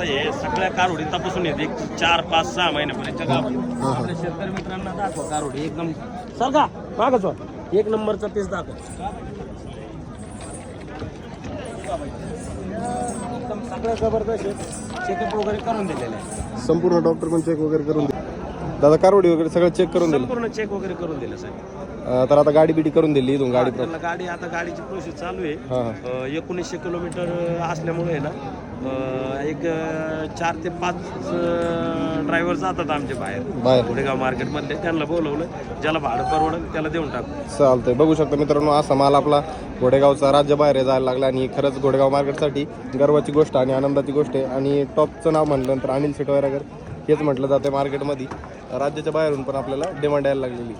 आता हे सगळ्या कारोडी तपासून येते 4, 5, 6 महिन्यापर्यंत आपल्या शेतकरी मित्रांना दाखवा कारोडी एकदम सर का मागच एक नंबरचा पीस दाखव एकदम सगळं जबरदस्त चेकअप वगैरे करून दिलेलं आहे संपूर्ण डॉक्टर पण चेक वगैरे करून दिले दादा कारोडी वगैरे सगळं चेक करून दिलं संपूर्ण चेक वगैरे करून दिलं साहेब तर आता गाडी बिडी करून दिली इथून गाडी गाडी आता गाडीची प्रोसेस चालू आहे 1900 किलोमीटर असल्यामुळे ना एक 4 ते 5 ड्रायव्हर जातात आमचे बाहेर घोडेगाव मार्केटमधले त्यांना बोलवलं ज्याला भाडं परवडेल त्याला देऊन टाकू चालतंय बघू शकता मित्रांनो असा माल आपला घोडेगावचा राज्य बाहेर जायला लागला आणि खरंच घोडेगाव मार्केटसाठी गर्वाची गोष्ट आणि आनंदाची गोष्ट आहे आणि टॉपचं नाव म्हटल्यानंतर अनिल शेटवायरागर हेच म्हटलं जातं मार्केटमध्ये राज्याच्या बाहेरून पण आपल्याला डिमांड यायला लागलेली